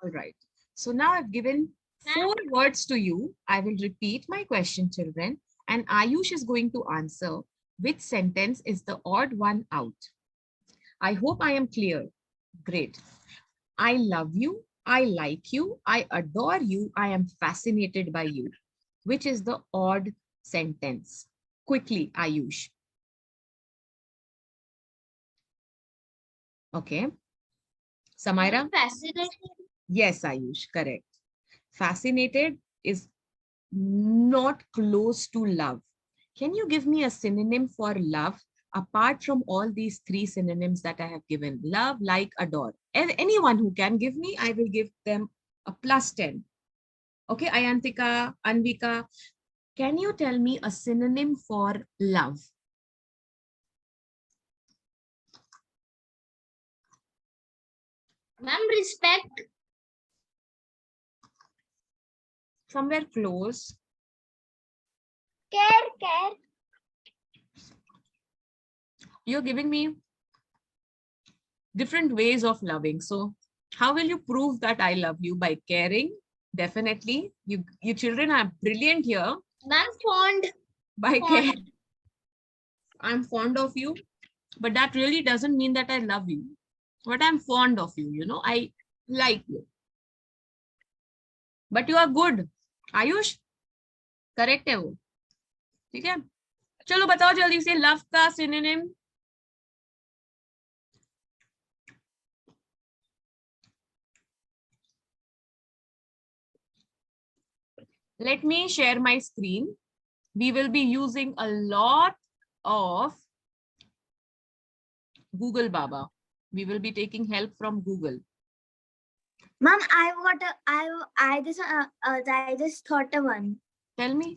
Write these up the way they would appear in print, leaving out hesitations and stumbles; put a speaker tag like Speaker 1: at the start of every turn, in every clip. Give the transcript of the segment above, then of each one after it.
Speaker 1: All right. So now I've given 4 words to you. I will repeat my question, children, and Ayush is going to answer which sentence is the odd one out. I hope I am clear. Great. I love you. I like you. I adore you. I am fascinated by you. Which is the odd sentence? Quickly, Ayush. Okay. Samaira?
Speaker 2: Fascinated.
Speaker 1: Yes, Ayush, correct. Fascinated is not close to love. Can you give me a synonym for love apart from all these 3 synonyms that I have given? Love, like, adore. And anyone who can give me, I will give them a +10. Okay, Ayantika, Anvika, can you tell me a synonym for love?
Speaker 2: Ma'am, respect.
Speaker 1: Somewhere close.
Speaker 2: Care.
Speaker 1: You're giving me different ways of loving. So how will you prove that I love you? By caring? Definitely. You children are brilliant here.
Speaker 2: Ma'am, fond.
Speaker 1: By care.
Speaker 2: Fond.
Speaker 1: I'm fond of you, but that really doesn't mean that I love you. But I'm fond of you, I like you. But you are good. Ayush correct है वो. ठीक है, चलो बताओ जल्दी से love का synonym. Let me share my screen. We will be using a lot of Google Baba. We will be taking help from Google.
Speaker 2: Ma'am, I just thought of one.
Speaker 1: Tell me.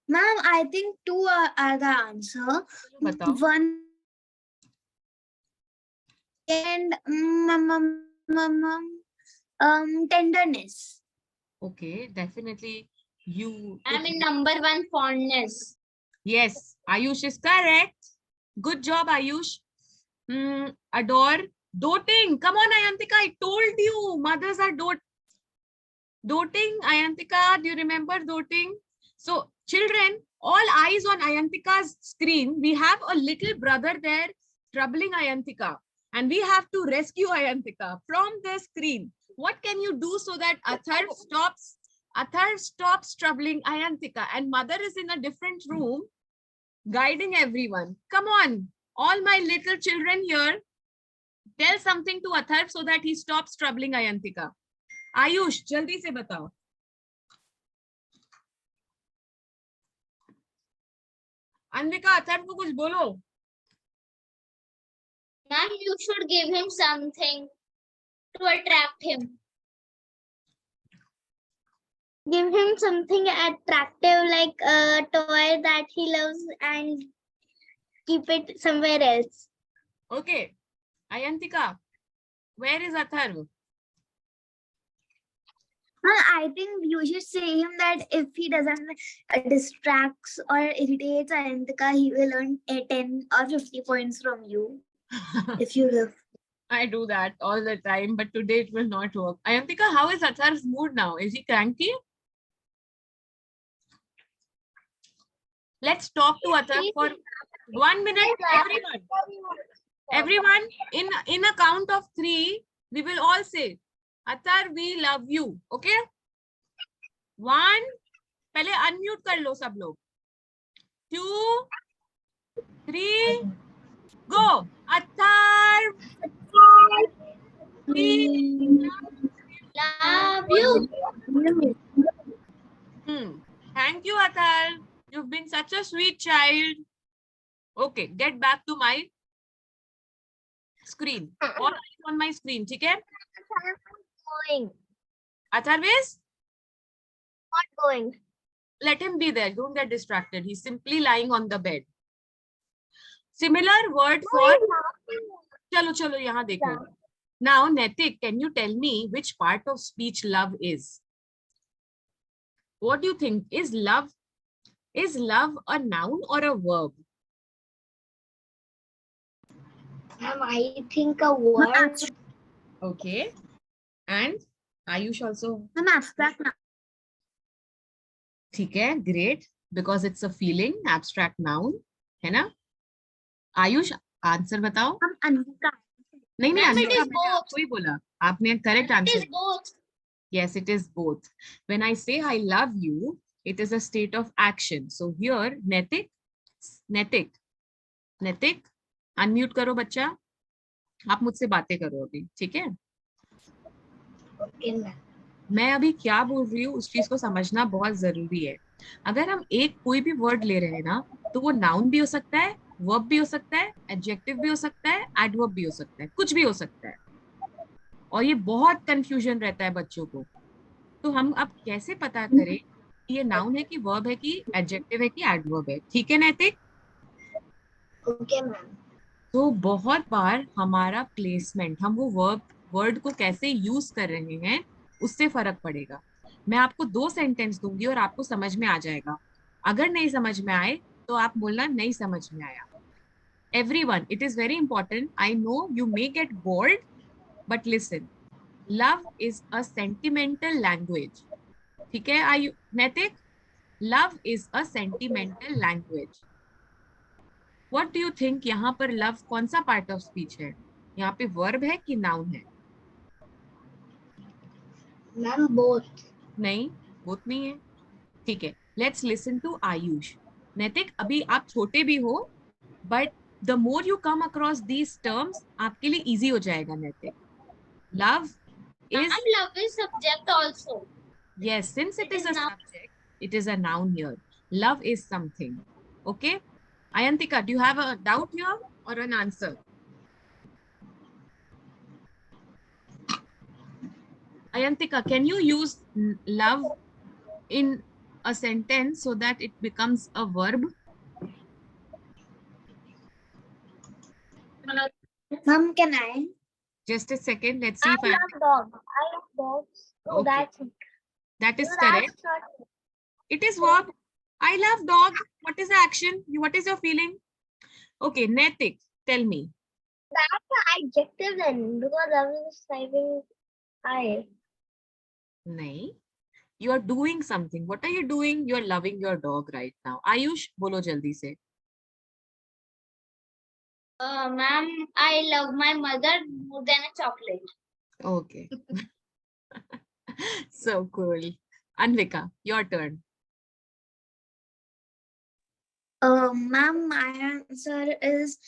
Speaker 2: Ma'am, I think 2 are the answer.
Speaker 1: बताओ.
Speaker 2: One and tenderness.
Speaker 1: Okay, definitely you.
Speaker 2: I mean, number 1, fondness.
Speaker 1: Yes, Ayush is correct. Good job, Ayush. Adore. Doting. Come on, Ayantika. I told you. Mothers are doting. Ayantika, do you remember doting? So, children, all eyes on Ayantika's screen. We have a little brother there troubling Ayantika. And we have to rescue Ayantika from the screen. What can you do so that Athar stops troubling Ayantika? And mother is in a different room guiding everyone. Come on, all my little children here, tell something to Athar so that he stops troubling Ayantika. Ayush, jaldi se batao. Anvika, Athar ko kuch bolo.
Speaker 2: Ma'am, you should give him something to attract him. Give him something attractive like a toy that he loves and keep it somewhere else.
Speaker 1: Okay, Ayantika, where is Athar?
Speaker 2: I think you should say him that if he doesn't distracts or irritates Ayantika, he will earn 10 or 50 points from you. If you give.
Speaker 1: I do that all the time, but today it will not work. Ayantika, how is Athar's mood now? Is he cranky? Let's talk to Athar for 1 minute. Everyone, in a count of 3, we will all say, Athar, we love you. Okay? 1, पहले unmute कर लो सब लोग. 2, 3, go. Athar, we
Speaker 2: Love you.
Speaker 1: Thank you, Athar. You've been such a sweet child. Okay, get back to my screen. All eyes on my screen, okay?
Speaker 2: Going.
Speaker 1: Athar is?
Speaker 2: Not going.
Speaker 1: Let him be there. Don't get distracted. He's simply lying on the bed. Similar word for... Chalo, yahan dekho. Now, Netik, can you tell me which part of speech love is? What do you think? Is love a noun or a verb?
Speaker 2: I think a word.
Speaker 1: Okay. And Ayush also.
Speaker 2: Ma'am, abstract noun.
Speaker 1: ठीक है, great, because it's a feeling, abstract noun, है ना? Ayush answer बताओ.
Speaker 2: Ma'am, Anvika.
Speaker 1: नहीं नहीं,
Speaker 3: Ma'am, it
Speaker 1: अनविका
Speaker 3: is
Speaker 1: मैंने
Speaker 3: both.
Speaker 1: आपको ही बोला. आपने correct
Speaker 3: It
Speaker 1: answer.
Speaker 3: is both.
Speaker 1: Yes, it is both. When I say I love you, it is a state of action. So here, Netik, Netik, Netik, unmute करो बच्चा. आप मुझसे बातें करो अभी, ठीक है?
Speaker 3: Okay, ma'am.
Speaker 1: मैं अभी क्या बोल रही हूँ उस चीज को समझना बहुत जरूरी है. अगर हम एक कोई भी वर्ड ले रहे हैं ना, तो वो नाउन भी हो सकता है, वर्ब भी हो सकता है, एडजेक्टिव भी हो सकता है, एडवर्ब भी हो सकता है, कुछ भी हो सकता है. और ये बहुत कंफ्यूजन रहता है बच्चों को. तो हम अब कैसे पता करें कि ये नाउन है कि वर्ब है कि एडजेक्टिव है कि एडवर्ब है? ठीक है नैतिक?
Speaker 3: Okay, ma'am.
Speaker 1: तो बहुत बार हमारा प्लेसमेंट, हम वो वर्ड को कैसे यूज कर रहे हैं उससे फर्क पड़ेगा. मैं आपको 2 सेंटेंस दूंगी और आपको समझ में आ जाएगा. अगर नहीं समझ में आए तो आप बोलना नहीं समझ में आया. Everyone, it is very important. I know you may get bored, but listen. Love is a sentimental language. ठीक है आयु नैतिक? Love is a sentimental language. What do you think? यहाँ पर love कौन सा पार्ट ऑफ स्पीच है? यहाँ पे वर्ब है कि नाउन है?
Speaker 3: Ma'am, both.
Speaker 1: नहीं, बोथ नहीं है. ठीक है, लेट्स लिसन टू आयुष. नैतिक, अभी आप छोटे भी हो, but the more you come across these terms, आपके लिए इजी हो जाएगा. नैतिक, love
Speaker 3: Ma'am,
Speaker 1: is,
Speaker 3: love is subject also.
Speaker 1: yes, since it
Speaker 3: It
Speaker 1: is
Speaker 3: is
Speaker 1: a
Speaker 3: noun.
Speaker 1: subject, it is a noun here. Love is something. Okay. Ayantika, do you have a doubt here or an answer? Ayantika, can you use love in a sentence so that it becomes a verb?
Speaker 2: Ma'am, can I?
Speaker 1: Just a second. Let's
Speaker 3: I
Speaker 1: see if I
Speaker 3: love dog. I love dogs. Oh,
Speaker 1: Okay.
Speaker 3: that's it.
Speaker 1: That is
Speaker 3: No,
Speaker 1: correct.
Speaker 3: that's not.
Speaker 1: It is verb. I love dog. What is the action? What is your feeling? Okay, Netik, tell me.
Speaker 3: That's an adjective then, because I was typing I.
Speaker 1: नहीं. You are doing something. What are you doing? You are loving your dog right now. Ayush, बोलो जल्दी से.
Speaker 3: Ma'am, I love my mother more than a chocolate.
Speaker 1: Okay. So cool. Anvika, your turn.
Speaker 2: Ma'am, my answer is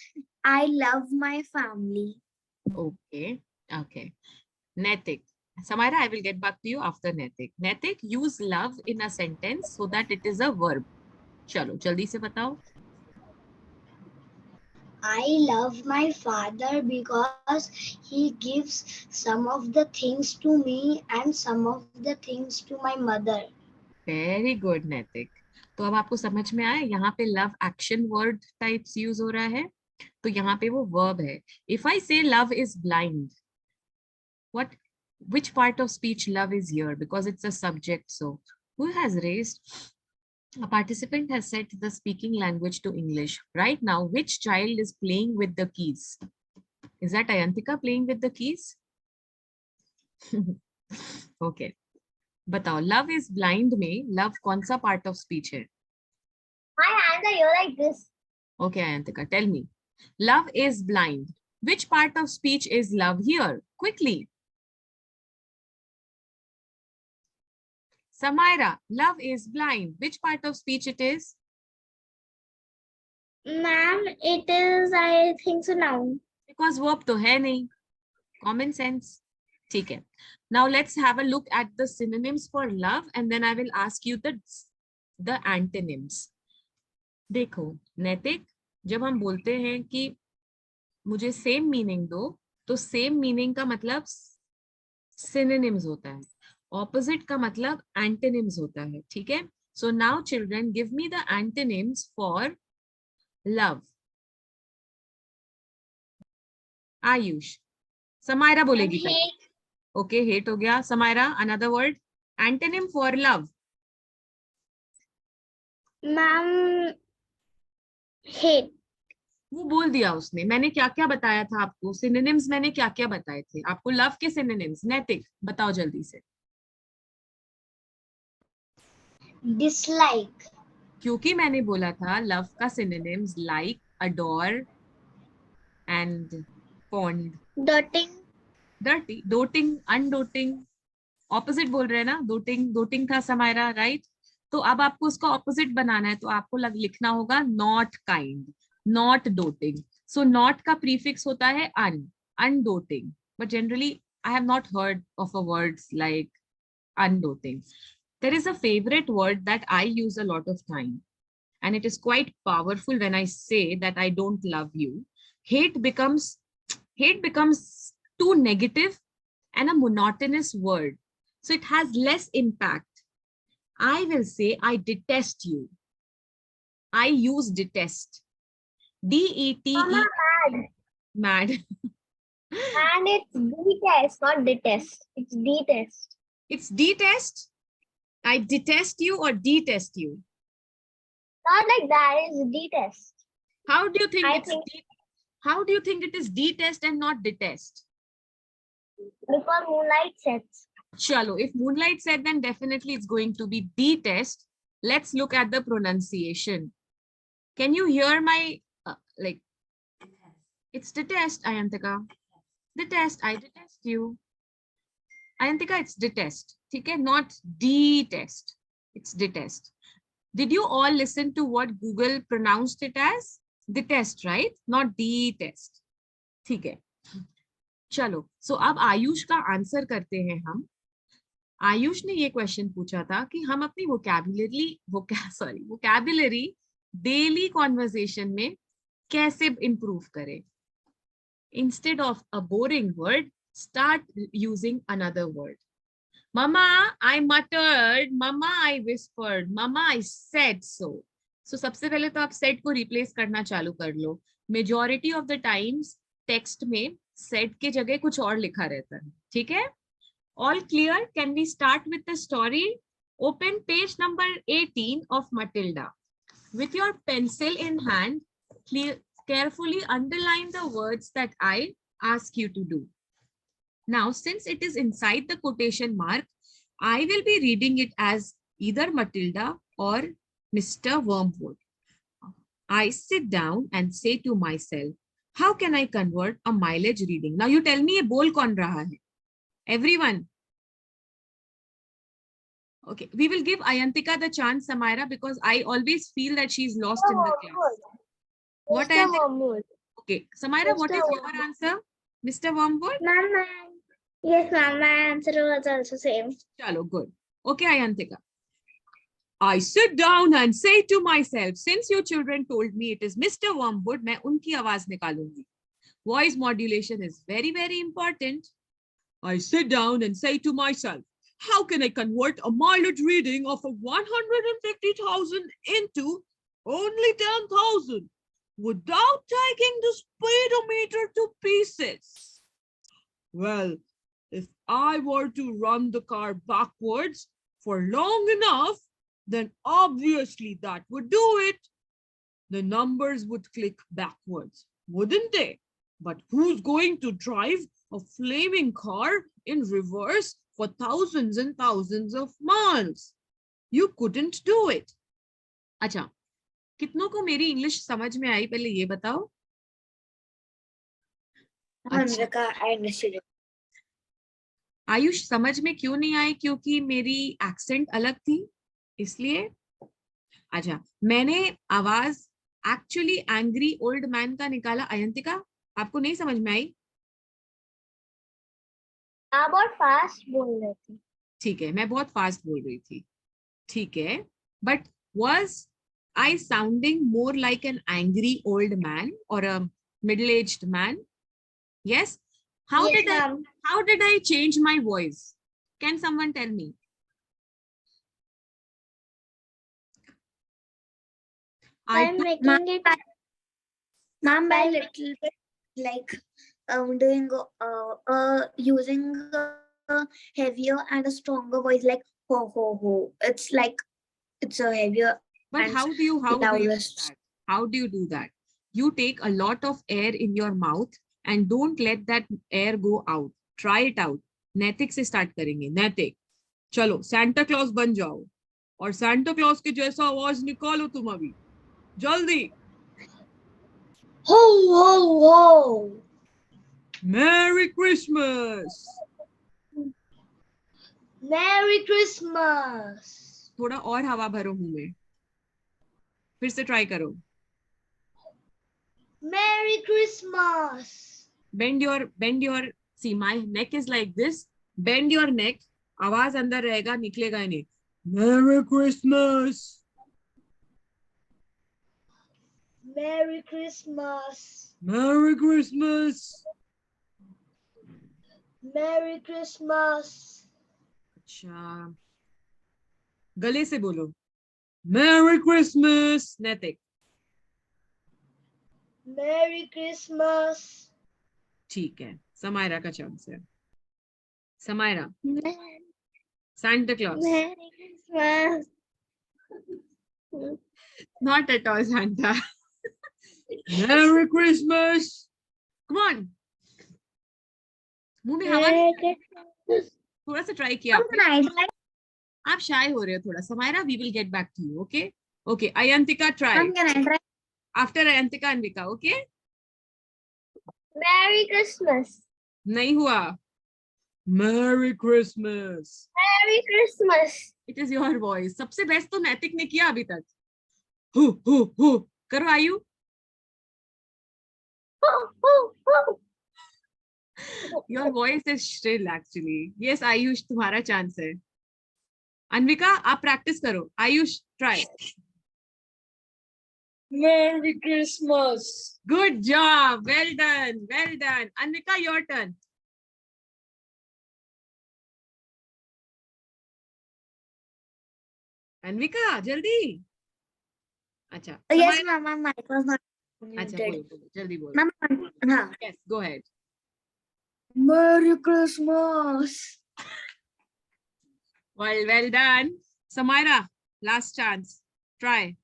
Speaker 2: I love my family.
Speaker 1: Okay. Okay. Netik. Samira, I will get back to you after Netik. Netik, use love in a sentence so that it is a verb. चलो जल्दी से बताओ.
Speaker 3: I love my father because he gives some of the things to me and some of the things to my mother.
Speaker 1: Very good नैतिक. तो अब आपको समझ में आया, यहाँ पे love action word types use हो रहा है, तो यहाँ पे वो वर्ब है. इफ आई से love is blind, what, which part of speech love is here? Because it's a subject. So who has raised? A participant has set the speaking language to English. Right now, which child is playing with the keys? Is that Ayantika playing with the keys? Okay. बताओ, love is blind में love कौन सा part of speech है?
Speaker 3: My hands are here like this.
Speaker 1: Okay, Ayantika, tell me. Love is blind. Which part of speech is love here? Quickly. Samira, love is blind. Which part of speech it is?
Speaker 3: Ma'am, it is, I think so, noun.
Speaker 1: Because verb तो है नहीं. Common sense. ठीक है. Now let's have a look at the synonyms for love and then I will ask you the antonyms. देखो, नैतिक, जब हम बोलते हैं कि मुझे सेम मीनिंग दो, तो सेम मीनिंग का मतलब सिनोनिम्स होता है. ऑपोजिट का मतलब एंटोनिम्स होता है. ठीक है. So now children, give me the antonyms for love. Ayush. Samaira बोलेगी पहले.
Speaker 3: Hate.
Speaker 1: ओके, हेट हो गया. Samaira, another word, antonym for love.
Speaker 3: Ma'am, hate.
Speaker 1: वो बोल दिया उसने। मैंने क्या क्या बताया था आपको? सिनोनिम्स मैंने क्या क्या बताए थे आपको? लव के सिनोनिम्स नैतिक बताओ जल्दी से।
Speaker 3: dislike,
Speaker 1: क्योंकि मैंने बोला था लव का synonyms like, adore and fond.
Speaker 2: Doting.
Speaker 1: Dirty, doting, undoting, opposite बोल रहे हैं ना। डोटिंग, डोटिंग था समायरा, राइट? तो अब आपको उसका ऑपोजिट बनाना है, तो आपको लिखना होगा not kind, not doting. So not का प्रीफिक्स होता है un, undoting. But generally I have not heard of a words like undoting. There is a favorite word that I use a lot of time, and it is quite powerful when I say that I don't love you. Hate becomes hate becomes too negative and a monotonous word, so it has less impact. I will say I detest you. I use detest.
Speaker 2: Mama,
Speaker 1: D-E-T-E,
Speaker 2: mad.
Speaker 1: mad.
Speaker 2: And it's detest, not detest. It's detest.
Speaker 1: It's detest. I detest you or detest you.
Speaker 2: Not like that. It's detest.
Speaker 1: How do you think
Speaker 2: I
Speaker 1: it's
Speaker 2: think
Speaker 1: how do you think it is detest and not detest?
Speaker 2: because moonlight sets.
Speaker 1: Chalo, if Moonlight said, then definitely it's going to be detest. Let's look at the pronunciation. Can you hear my, like, it's detest, Ayantika. Detest, I detest you. Ayantika, it's detest. Okay, not detest. It's detest. Did you all listen to what Google pronounced it as? Detest, right? Not detest. Okay. Chalo. So, अब आयुष का answer करते हैं हम। आयुष ने ये question पूछा था कि हम अपनी वोकैबुलरी डेली कॉन्वर्सेशन में कैसे इंप्रूव करें। Instead of a boring word, start using another word. Mama I muttered, mama I whispered, mama I said so. So सबसे पहले तो आप सेड को रिप्लेस करना चालू कर लो। Majority of the times text में सेड के जगह कुछ और लिखा रहता है, ठीक है? All clear? Can we start with the story? Open page number 18 of Matilda. With your pencil in hand, carefully underline the words that I ask you to do. Now, since it is inside the quotation mark, I will be reading it as either Matilda or Mr. Wormwood. I sit down and say to myself, how can I convert a mileage reading? Now, you tell me, ये बोल कौन रहा है? Everyone. Okay, we will give Ayantika the chance, Samira, because I always feel that she's lost in the class. What
Speaker 2: Mr.
Speaker 1: Ayantika?
Speaker 2: Wormwood.
Speaker 1: Okay, Samira, what
Speaker 2: Mr.
Speaker 1: is your
Speaker 2: Wormwood.
Speaker 1: answer? Mr. Wormwood?
Speaker 2: Ma'am. Yes, ma'am. My answer was also same.
Speaker 1: Chalo, good. Okay, Ayantika. I sit down and say to myself, since you children told me it is Mr. Wormwood, मैं उनकी आवाज निकालूंगी. Voice modulation is very, very important. I sit down and say to myself, how can I convert a mileage reading of 150,000 into only 10,000 without taking the speedometer to pieces? Well, if I were to run the car backwards for long enough, then obviously that would do it. The numbers would click backwards, wouldn't they? But who's going to drive a flaming car in reverse for thousands and thousands of miles? You couldn't do it. अच्छा, कितनों को मेरी English समझ में आई पहले ये बताओ? अच्छा,
Speaker 2: I understood.
Speaker 1: आयुष समझ में क्यों नहीं आई? क्योंकि मेरी एक्सेंट अलग थी, इसलिए? अच्छा, मैंने आवाज एक्चुअली एंग्री ओल्ड मैन का निकाला। अयंतिका, आपको नहीं समझ में आई?
Speaker 2: आप बहुत फास्ट बोल रहे थे.
Speaker 1: ठीक है, मैं बहुत फास्ट बोल रही थी, ठीक है, but was I sounding more like an angry old man or a middle-aged man? Yes. How
Speaker 2: Yes,
Speaker 1: did
Speaker 2: ma'am.
Speaker 1: how did I change my voice? Can someone tell me? I
Speaker 2: I'm
Speaker 1: took
Speaker 2: making it, ma'am, by little bit like doing using a heavier and a stronger voice like ho ho ho. It's like it's a heavier
Speaker 1: but
Speaker 2: and
Speaker 1: how do you do
Speaker 2: louder.
Speaker 1: that? How do you do that? you take a lot of air in your mouth and don't let that air go out. Try it out. नैतिक से start करेंगे. नैतिक, चलो Santa clause बन जाओ और Santa clause के जैसा आवाज निकालो तुम अभी, जल्दी.
Speaker 3: Ho, ho, ho.
Speaker 1: Merry Christmas.
Speaker 3: Merry Christmas.
Speaker 1: थोड़ा और हवा भरो मुंह में. फिर से ट्राई करो.
Speaker 3: Merry Christmas.
Speaker 1: Bend your, see my neck is like this. Bend your neck. आवाज अंदर रहेगा, निकलेगा ही नहीं. Merry Christmas.
Speaker 3: Merry Christmas.
Speaker 1: Merry Christmas.
Speaker 3: Merry Christmas.
Speaker 1: अच्छा, गले से बोलो. Merry Christmas. नैतिक.
Speaker 3: Merry Christmas.
Speaker 1: ठीक है, समायरा का चांस है. Samaira. Santa Claus.
Speaker 2: Merry Christmas.
Speaker 1: Not at all Santa. Merry Christmas. Come on. मुंह में हवा. थोड़ा सा ट्राई किया आपने. आप शाय हो रहे हो थोड़ा. Samaira, we will get back to you. Okay. Okay. Ayantika, try.
Speaker 2: Can I try?
Speaker 1: After Ayantika, Anvika. Okay.
Speaker 2: Merry Christmas.
Speaker 1: नहीं हुआ. Merry Christmas.
Speaker 2: Merry Christmas.
Speaker 1: It is your voice. सबसे बेस्ट तो नैतिक ने किया अभी तक. हु करो आयु. Your voice is shrill actually. Yes, Ayush तुम्हारा चांस है. अनविका, आप प्रैक्टिस करो. Ayush, try.
Speaker 3: Merry Christmas.
Speaker 1: Good job. Well done. Well done. Anvika, your turn. अनविका, जल्दी. अच्छा.
Speaker 2: Yes, ma'am. My mic was not
Speaker 1: अच्छा,
Speaker 2: muted.
Speaker 1: बोलो, जल्दी बोलो.
Speaker 2: Ma'am, हाँ.
Speaker 1: Yes, go ahead.
Speaker 2: Merry Christmas.
Speaker 1: Well done. Samaira, last chance. Try.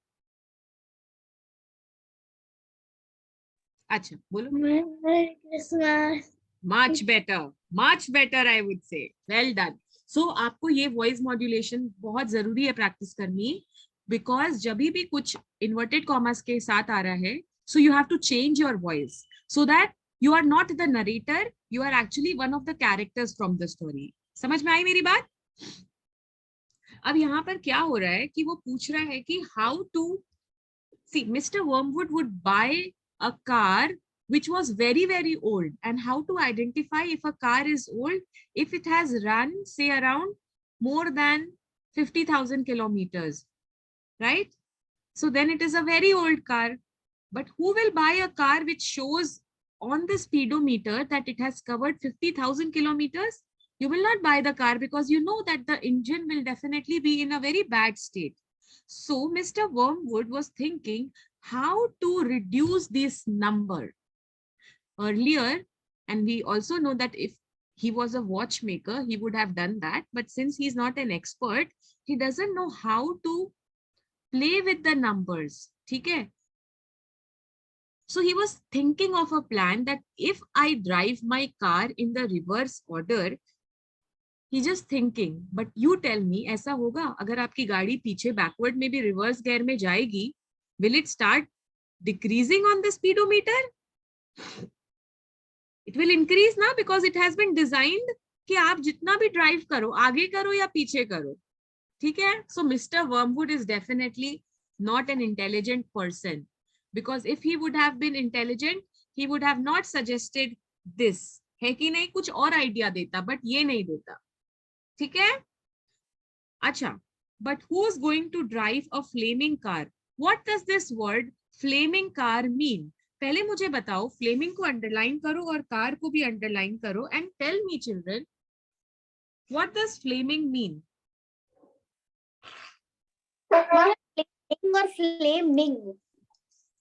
Speaker 1: अच्छा, बोलो.
Speaker 2: Merry Christmas.
Speaker 1: Much better I would say. Well done. So आपको ये वॉइस मॉड्यूलेशन बहुत जरूरी है प्रैक्टिस करनी, बिकॉज जब भी कुछ इन्वर्टेड कॉमर्स के साथ आ रहा है, so you have to change your voice so that you are not the narrator, you are actually one of the characters from the story. समझ में आई मेरी बात? अब यहाँ पर क्या हो रहा है कि वो पूछ रहा है कि how to see mister Wormwood would buy a car which was very old, and how to identify if a car is old if it has run say around more than 50,000 kilometers, right? So then it is a very old car. But who will buy a car which shows on the speedometer that it has covered 50,000 kilometers? You will not buy the car because you know that the engine will definitely be in a very bad state. So Mr. Wormwood was thinking how to reduce this number earlier, and we also know that if he was a watchmaker he would have done that, but since he's not an expert, he doesn't know how to play with the numbers. ठीक है? So he was thinking of a plan that if I drive my car in the reverse order, he just thinking, but you tell me, ऐसा होगा अगर आपकी गाड़ी पीछे backward में भी रिवर्स गियर में जाएगी, will it start decreasing on the speedometer? It will increase ना, because it has been designed कि आप जितना भी ड्राइव करो, आगे करो या पीछे करो. ठीक है? So Mr. Wormwood is definitely not an intelligent person, because if he would have been intelligent he would have not suggested this. है कि नहीं? कुछ और आइडिया देता, बट ये नहीं देता. ठीक है? अच्छा, but who's going to drive a flaming car? What does this word flaming car mean? पहले मुझे बताओ, फ्लेमिंग को अंडरलाइन करो और कार को भी अंडरलाइन करो, and tell me children, what does flaming mean?
Speaker 2: Flaming or flaming?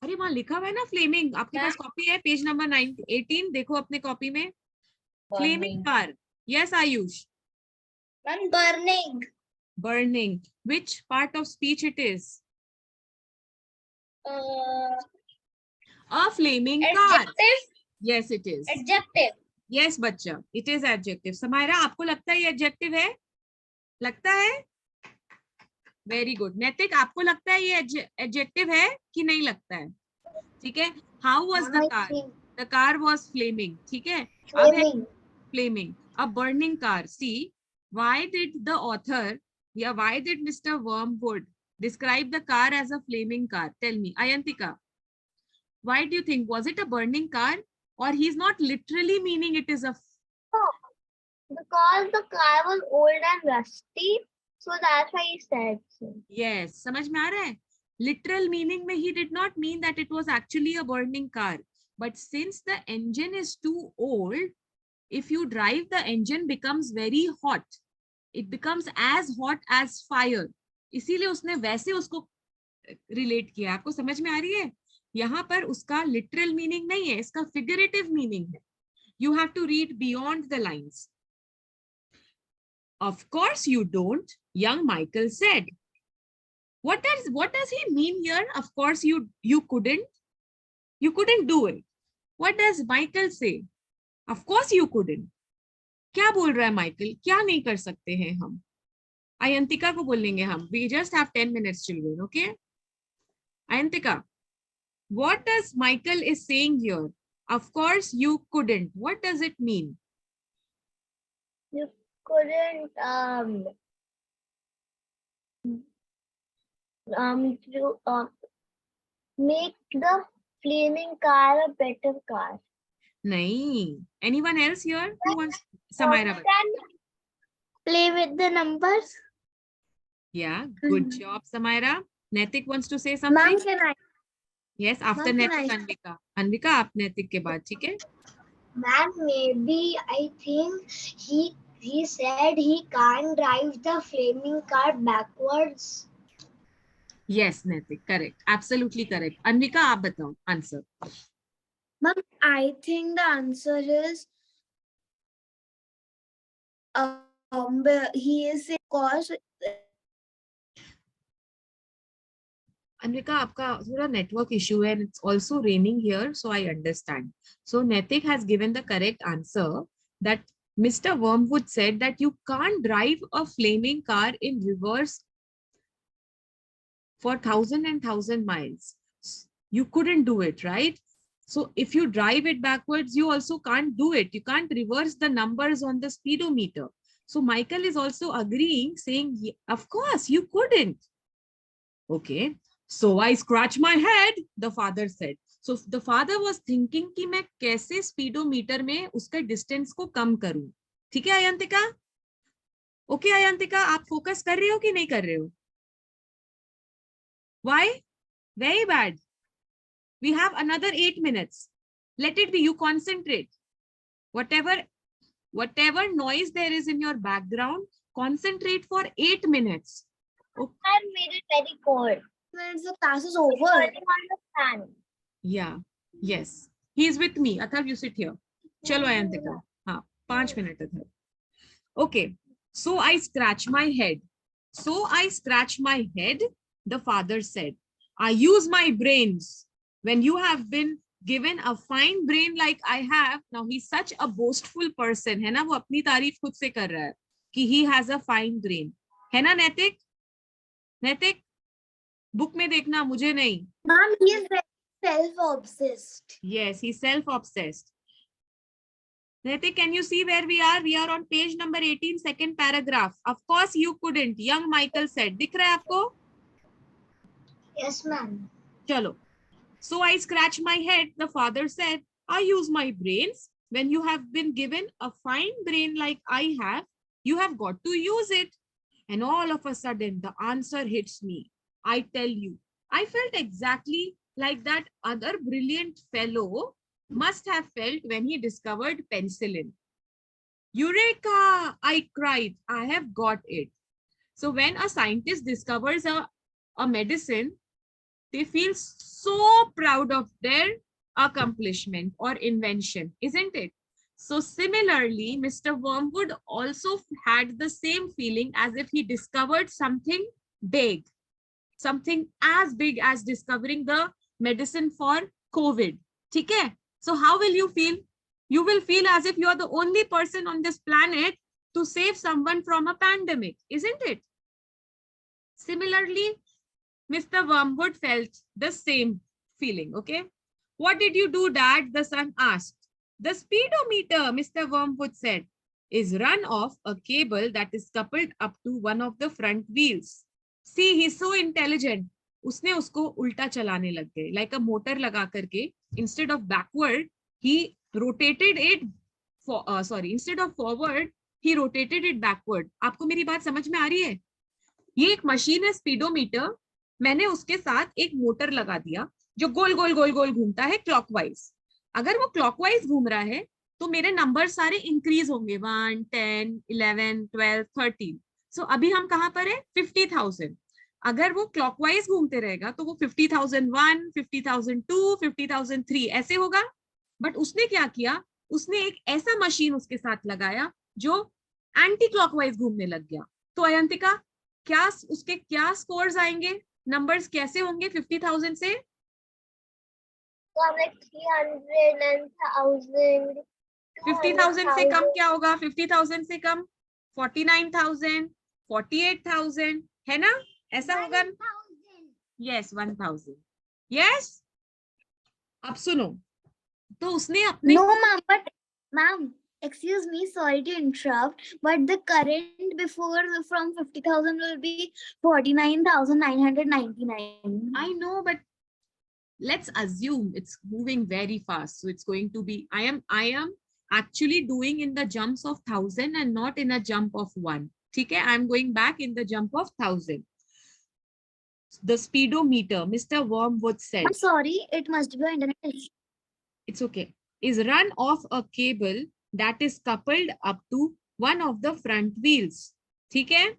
Speaker 1: अरे वहां लिखा हुआ है ना फ्लेमिंग. आपके पास कॉपी है, पेज नंबर 18 देखो अपने कॉपी में. Flaming car. Yes Ayush.
Speaker 2: Burning.
Speaker 1: Burning. Which part of speech it is? A flaming car.
Speaker 2: Adjective.
Speaker 1: Yes, it is.
Speaker 2: Adjective.
Speaker 1: Yes, बच्चा. It is adjective. समायरा, आपको लगता है ये adjective है? लगता है? Very good. नैतिक, आपको लगता है ये adjective है कि नहीं लगता है? ठीक है. How was the car? The car was flaming. ठीक है. अब है flaming. A burning car. See, why did the author, why did Mr. Wormwood describe the car as a flaming car? Tell me, Ayantika. Why do you think? Was it a burning car? Or he's not literally meaning it is a...
Speaker 3: Because the car was old and rusty, so that's why he said so.
Speaker 1: Yes, समझ में आ रहा है? Literal meaning में he did not mean that it was actually a burning car. But since the engine is too old, if you drive, the engine becomes very hot. It becomes as hot as fire. इसीलिए उसने वैसे उसको relate किया. आपको समझ में आ रही है? यहाँ पर उसका literal meaning नहीं है, इसका figurative meaning है. You have to read beyond the lines. Of course you don't, young Michael said. What does he mean here? Of course you couldn't. You couldn't do it. What does Michael say? Of course you couldn't. क्या बोल रहा है Michael? क्या नहीं कर सकते हैं हम? Ayantika को बोलेंगे हम. We just have 10 minutes, children. Okay? Ayantika, what does Michael is saying here? Of course you couldn't. What does it mean?
Speaker 3: You couldn't make the flaming car a better car.
Speaker 1: Nahi. Anyone else here who wants? Samaira.
Speaker 3: Play with the numbers.
Speaker 1: Yeah, good job, Samaira. Naitik wants to say something.
Speaker 2: Ma'am, can I?
Speaker 1: Yes, after
Speaker 2: Ma'am,
Speaker 1: Naitik,
Speaker 2: can I?
Speaker 1: Anvika. Anvika, आप नैतिक के बाद, ठीक है?
Speaker 3: Man, maybe I think he said he can't drive the flaming car backwards.
Speaker 1: Yes, Naitik, correct. Absolutely correct. Anvika, आप बताओ answer.
Speaker 2: Ma'am, I think the answer is he is saying cause
Speaker 1: Anvika, आपका थोड़ा network issue है and it's also raining here, so I understand. So Naitik has given the correct answer that Mr. Wormwood said that you can't drive a flaming car in reverse for 1,000 miles. You couldn't do it, right? So if you drive it backwards, you also can't do it. You can't reverse the numbers on the speedometer. So Michael is also agreeing, saying, of course, you couldn't. Okay. So I scratch my head, the father said. So the father was thinking कि मैं कैसे speedometer में उसका distance को कम करूं. ठीक है Ayantika? Okay Ayantika, आप focus कर रहे हो कि नहीं कर रहे हो? Why? Very bad. We have another 8 minutes. Let it be. You concentrate. Whatever noise there is in your background, concentrate for 8 minutes. Okay.
Speaker 3: I made it very cold.
Speaker 2: the class is over.
Speaker 3: I don't understand.
Speaker 1: Yeah. Yes. He is with me. Atharv, you sit here. Chalo Ayantika. हाँ, 5 minutes Atharv. Okay. So I scratch my head. The father said. I use my brains. When you have been given a fine brain like I have, now he's such a boastful person, है ना? वो अपनी तारीफ खुद से कर रहा है कि he has a fine brain. है ना नैतिक? नैतिक, बुक में देखना, मुझे नहीं.
Speaker 2: Ma'am, he is very self-obsessed.
Speaker 1: Yes, he's self-obsessed. Naitik, can you see where we are? We are on page number 18, second paragraph. Of course you couldn't, young Michael said. दिख रहा है आपको?
Speaker 3: Yes, ma'am.
Speaker 1: Chalo. So I scratch my head, the father said. I use my brains. When you have been given a fine brain like I have, you have got to use it. And all of a sudden, the answer hits me. I tell you, I felt exactly like that other brilliant fellow must have felt when he discovered penicillin. Eureka! I cried. I have got it. So when a scientist discovers a medicine, they feel so proud of their accomplishment or invention, isn't it? So similarly, Mr. Wormwood also had the same feeling as if he discovered something big, something as big as discovering the medicine for COVID. ठीक है? So how will you feel? You will feel as if you are the only person on this planet to save someone from a pandemic, isn't it? Similarly, Mr. Wormwood felt the same feeling. Okay. What did you do, Dad? The son asked. The speedometer, Mr. Wormwood said, is run off a cable that is coupled up to one of the front wheels. See, he's so intelligent. उसने उसको उल्टा चलाने लग गए, like a motor लगा करके, instead of backward, he rotated it instead of forward, he rotated it backward. आपको मेरी बात समझ में आ रही है? ये एक मशीन है स्पीडोमीटर, मैंने उसके साथ एक मोटर लगा दिया जो गोल गोल गोल गोल घूमता है क्लॉकवाइज। अगर वो क्लॉकवाइज घूम रहा है तो मेरे नंबर सारे इंक्रीज होंगे, 1, 10, 11, 12, 13। सो अभी हम कहां पर है? 50,000। अगर वो क्लॉकवाइज घूमते रहेगा तो वो 50,001, 50,002, 50,003 ऐसे होगा। बट उसने क्या किया, उसने एक ऐसा मशीन उसके साथ लगाया जो एंटी क्लॉकवाइज घूमने लग गया। तो अयंतिका, क्या उसके क्या स्कोर्स आएंगे, नंबर्स कैसे होंगे 50,000 से?
Speaker 3: 300 and 1,000.
Speaker 1: 50,000 से कम क्या होगा? 50,000 से कम 49,000, 48,000 है ना? ऐसा होगा। यस, 1,000। यस, अब सुनो, तो उसने अपने
Speaker 2: No, ma'am, excuse me, sorry to interrupt, but the current before from 50,000 will be 49,999.
Speaker 1: I know, but let's assume it's moving very fast, so it's going to be, I am actually doing in the jumps of 1,000 and not in a jump of 1. ठीक है? I'm going back in the jump of 1,000. The speedometer, Mr. Wormwood said,
Speaker 2: I'm sorry, it must be an internet issue.
Speaker 1: it's okay, is run off a cable that is coupled up to one of the front wheels. ठीक है?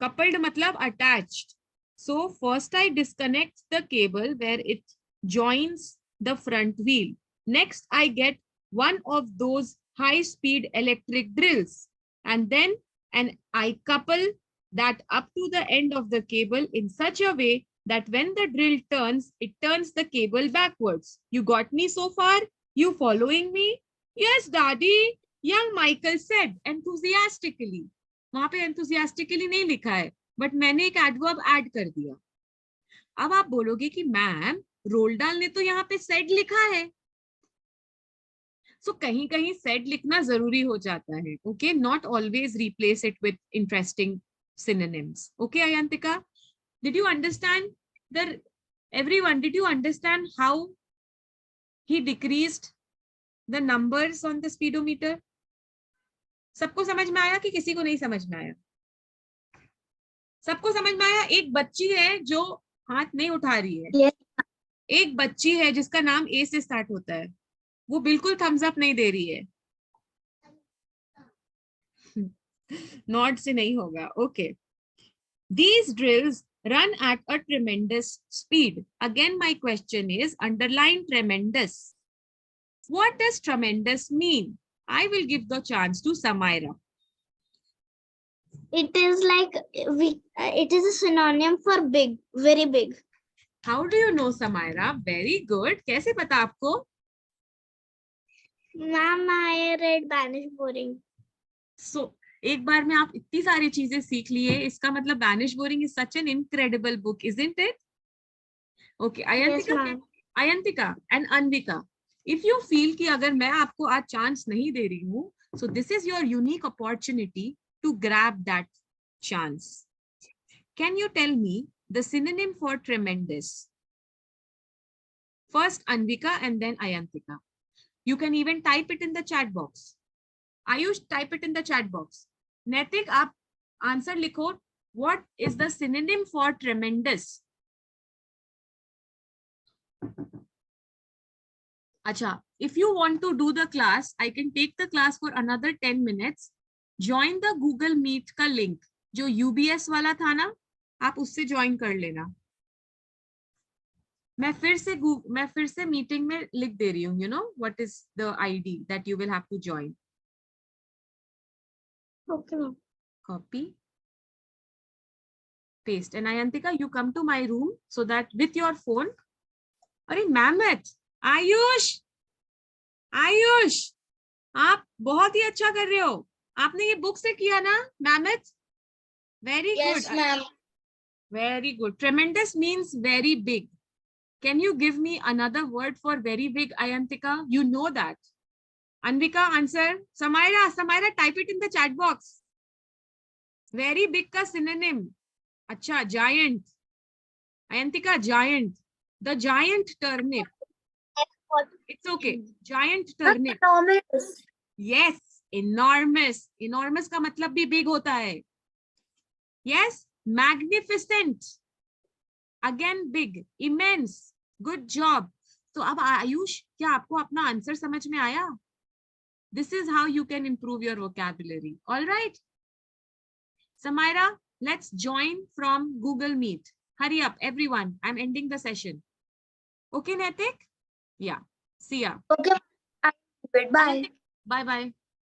Speaker 1: Coupled मतलब attached. So first I disconnect the cable where it joins the front wheel. Next I get one of those high-speed electric drills, and then I couple that up to the end of the cable in such a way that when the drill turns, it turns the cable backwards. You got me so far? You following me? Yes, Daddy, young Michael said enthusiastically. वहां पे enthusiastically नहीं लिखा है, but मैंने एक adverb add कर दिया। अब आप बोलोगे कि मैम रोल डाल ने तो यहाँ पे सेड लिखा है। सो कहीं कहीं सेड लिखना जरूरी हो जाता है। Okay, not always replace it with interesting synonyms. Okay, Ayantika, did you understand everyone, did you understand how he decreased the numbers on the speedometer? सबको समझ में आया कि किसी को नहीं समझ में आया? सबको समझ में आया? एक बच्ची है जो हाथ नहीं उठा रही है।
Speaker 2: Yes.
Speaker 1: एक बच्ची है जिसका नाम ए से स्टार्ट होता है, वो बिल्कुल थम्स अप नहीं दे रही है। नॉट से नहीं होगा। Okay, these drills run at a tremendous speed. Again, my question is underline tremendous. What does tremendous mean? I will give the chance to Samaira.
Speaker 3: It is like it is a synonym for big, very big.
Speaker 1: How do you know, Samaira? Very good. कैसे पता आपको?
Speaker 3: Ma'am, I read Banish Boring.
Speaker 1: So, एक बार में आप इतनी सारी चीजें सीख लिए, इसका मतलब Banish Boring is such an incredible book, isn't it? Okay, Ayantika,
Speaker 3: Yes,
Speaker 1: Ayantika and Anvika, if you feel कि अगर मैं आपको आज चांस नहीं दे रही हूँ, so this is your unique opportunity to grab that chance. Can you tell me the synonym for tremendous? First Anvika and then Ayantika. You can even type it in the chat box. Ayush, type it in the chat box. Naitik, आप answer लिखो. What is the synonym for tremendous? Acha, if you want to do the class, I can take the class for another 10 minutes. Join the Google Meet का link, जो UBS वाला था ना, आप उससे join कर लेना. मैं फिर से मीटिंग में लिख दे रही हूँ, you know, what is the ID that you will have to join.
Speaker 3: Okay, ma'am.
Speaker 1: Copy, paste. And Ayantika, you come to my room so that with your phone. अरे मैम आयुष, आयुष, आप बहुत ही अच्छा कर रहे हो. आपने ये बुक से किया ना, mammoth? Very
Speaker 2: Yes,
Speaker 1: good,
Speaker 2: ma'am.
Speaker 1: very good. Tremendous means very big. Can you give me another word for very big, Ayantika? You know that. Anvika, answer. Samaira, type it in the chat box. Very big ka synonym. Acha, giant. Ayantika, giant. The giant turnip. It's okay. Giant turnip.
Speaker 2: Enormous.
Speaker 1: Yes, enormous. Enormous का मतलब भी big होता है. Yes, magnificent. Again big, immense. Good job. तो अब आयुष, क्या आपको अपना आंसर समझ में आया? This is how you can improve your vocabulary. All right. Samaira, let's join from Google Meet. Hurry up, everyone. I'm ending the session. Okay, Naitik? Yeah. See ya.
Speaker 2: Okay. Bye.
Speaker 1: Bye-bye.